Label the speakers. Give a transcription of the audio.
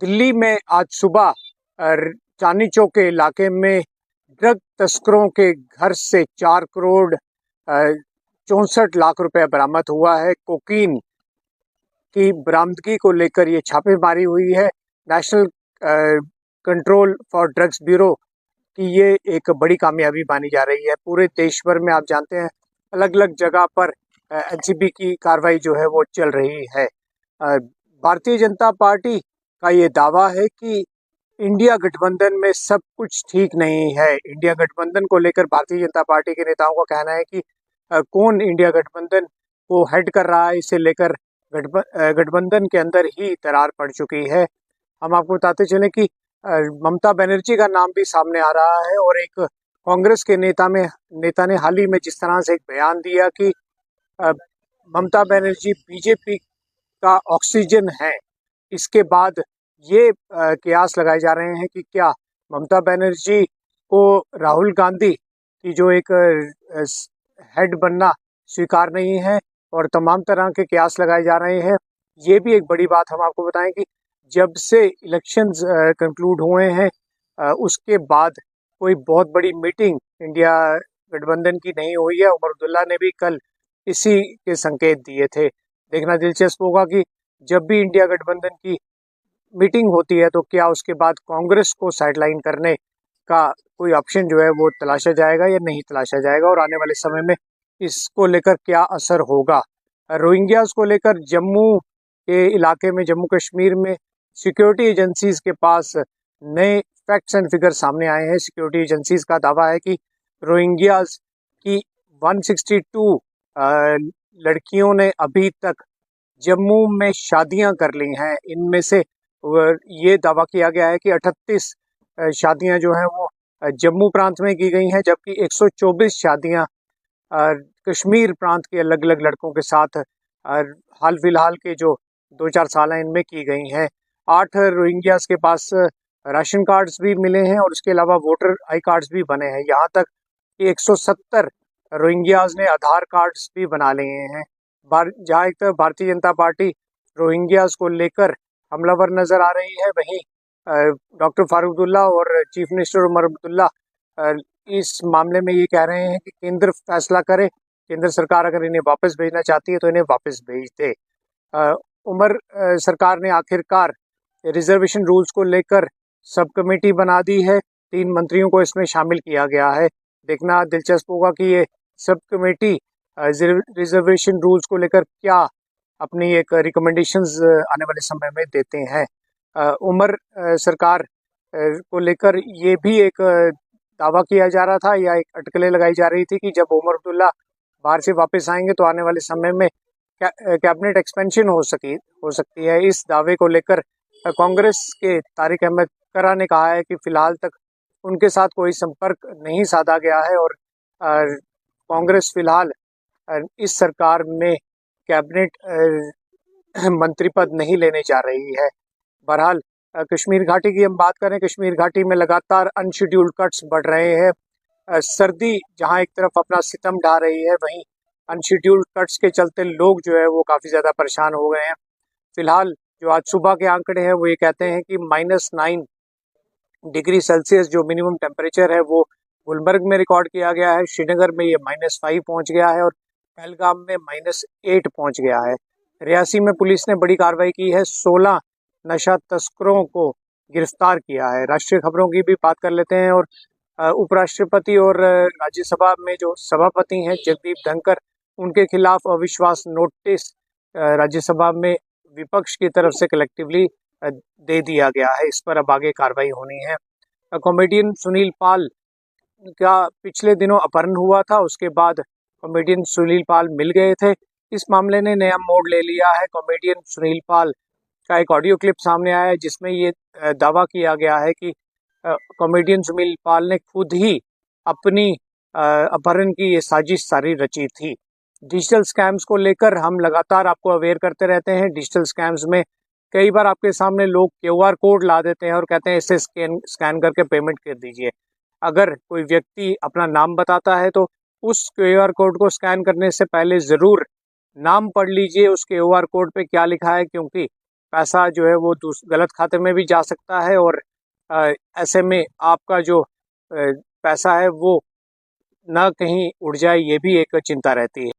Speaker 1: दिल्ली में आज सुबह चांदनी चौक के इलाके में ड्रग तस्करों के घर से 4 करोड़ 64 लाख रुपए बरामद हुआ है। कोकीन की बरामदगी को लेकर ये छापेमारी हुई है। National control for drugs bureau की ये एक बड़ी कामयाबी मानी जा रही है। पूरे देश भर में आप जानते हैं अलग अलग जगह पर एनसीबी की कार्रवाई जो है वो चल रही है। भारतीय जनता पार्टी का ये दावा है कि इंडिया गठबंधन में सब कुछ ठीक नहीं है। इंडिया गठबंधन को लेकर भारतीय जनता पार्टी के नेताओं का कहना है कि कौन इंडिया गठबंधन को हेड कर रहा है, इसे लेकर गठबंधन के अंदर ही दरार पड़ चुकी है। हम आपको बताते चले कि ममता बनर्जी का नाम भी सामने आ रहा है और एक कांग्रेस के नेता ने हाल ही में जिस तरह से एक बयान दिया कि ममता बनर्जी बीजेपी का ऑक्सीजन है। इसके बाद ये कयास लगाए जा रहे हैं कि क्या ममता बनर्जी को राहुल गांधी की जो एक हेड बनना स्वीकार नहीं है, और तमाम तरह के कयास लगाए जा रहे हैं। ये भी एक बड़ी बात हम आपको बताएं कि जब से इलेक्शंस कंक्लूड हुए हैं उसके बाद कोई बहुत बड़ी मीटिंग इंडिया गठबंधन की नहीं हुई है। उमर अब्दुल्ला ने भी कल इसी के संकेत दिए थे। देखना दिलचस्प होगा कि जब भी इंडिया गठबंधन की मीटिंग होती है तो क्या उसके बाद कांग्रेस को साइडलाइन करने का कोई ऑप्शन जो है वो तलाशा जाएगा या नहीं तलाशा जाएगा, और आने वाले समय में इसको लेकर क्या असर होगा। रोहिंग्यास को लेकर जम्मू के इलाके में, जम्मू कश्मीर में सिक्योरिटी एजेंसीज के पास नए फैक्ट्स एंड फिगर सामने आए हैं। सिक्योरिटी एजेंसीज का दावा है कि रोहिंग्यास की 162 लड़कियों ने अभी तक जम्मू में शादियां कर ली हैं। इनमें से ये दावा किया गया है कि 38 शादियां जो हैं वो जम्मू प्रांत में की गई हैं, जबकि 124 शादियां कश्मीर प्रांत के अलग अलग लड़कों के साथ हाल फिलहाल के जो 2-4 साल हैं इनमें की गई हैं। 8 रोहिंग्यास के पास राशन कार्ड्स भी मिले हैं और उसके अलावा वोटर आई कार्ड्स भी बने हैं। यहाँ तक कि 170 रोहिंग्यास ने आधार कार्ड्स भी बना लिए हैं। जहाँ एक तरफ भारतीय जनता पार्टी रोहिंग्यास को लेकर हमलावर नजर आ रही है, वहीं डॉक्टर फारूक अब्दुल्ला और चीफ मिनिस्टर उमर अब्दुल्ला इस मामले में ये कह रहे हैं कि केंद्र फैसला करे। केंद्र सरकार अगर इन्हें वापस भेजना चाहती है तो इन्हें वापस भेज दे। उमर सरकार ने आखिरकार रिजर्वेशन रूल्स को लेकर सब कमेटी बना दी है। 3 मंत्रियों को इसमें शामिल किया गया है। देखना दिलचस्प होगा कि ये सब कमेटी रिजर्वेशन रूल्स को लेकर क्या अपनी एक रिकमेंडेशंस आने वाले समय में देते हैं। उमर सरकार को लेकर ये भी एक दावा किया जा रहा था या एक अटकलें लगाई जा रही थी कि जब उमर अब्दुल्ला बाहर से वापस आएंगे तो आने वाले समय में कैबिनेट एक्सपेंशन हो सकती है। इस दावे को लेकर कांग्रेस के तारिक अहमद करा ने कहा है कि फिलहाल तक उनके साथ कोई संपर्क नहीं साधा गया है और कांग्रेस फिलहाल इस सरकार में कैबिनेट मंत्री पद नहीं लेने जा रही है। बहरहाल कश्मीर घाटी की हम बात करें, कश्मीर घाटी में लगातार अनशेड्यूल्ड कट्स बढ़ रहे हैं। सर्दी जहां एक तरफ अपना सितम ढा रही है, वहीं अनशेड्यूल्ड कट्स के चलते लोग जो है वो काफ़ी ज़्यादा परेशान हो गए हैं। फिलहाल जो आज सुबह के आंकड़े हैं वो ये कहते हैं कि -9 डिग्री सेल्सियस जो मिनिमम टेम्परेचर है वो गुलमर्ग में रिकॉर्ड किया गया है। श्रीनगर में ये -5 पहुंच गया है और पहलगाम में -8 पहुंच गया है। रियासी में पुलिस ने बड़ी कार्रवाई की है, 16 नशा तस्करों को गिरफ्तार किया है। राष्ट्रीय खबरों की भी बात कर लेते हैं और उपराष्ट्रपति और राज्यसभा में जो सभापति हैं जगदीप धनखड़, उनके खिलाफ अविश्वास नोटिस राज्यसभा में विपक्ष की तरफ से कलेक्टिवली दे दिया गया है। इस पर अब आगे कार्रवाई होनी है। कॉमेडियन सुनील पाल का पिछले दिनों अपहरण हुआ था, उसके बाद कॉमेडियन सुनील पाल मिल गए थे। इस मामले ने नया मोड़ ले लिया है। कॉमेडियन सुनील पाल का एक ऑडियो क्लिप सामने आया है जिसमें ये दावा किया गया है कि कॉमेडियन सुनील पाल ने खुद ही अपनी अपहरण की ये साजिश सारी रची थी। डिजिटल स्कैम्स को लेकर हम लगातार आपको अवेयर करते रहते हैं। डिजिटल स्कैम्स में कई बार आपके सामने लोग QR कोड ला देते हैं और कहते हैं इसे स्कैन करके पेमेंट कर दीजिए। अगर कोई व्यक्ति अपना नाम बताता है तो उस QR कोड को स्कैन करने से पहले ज़रूर नाम पढ़ लीजिए उस QR कोड पे क्या लिखा है, क्योंकि पैसा जो है वो गलत खाते में भी जा सकता है, और ऐसे में आपका जो पैसा है वो ना कहीं उड़ जाए, ये भी एक चिंता रहती है।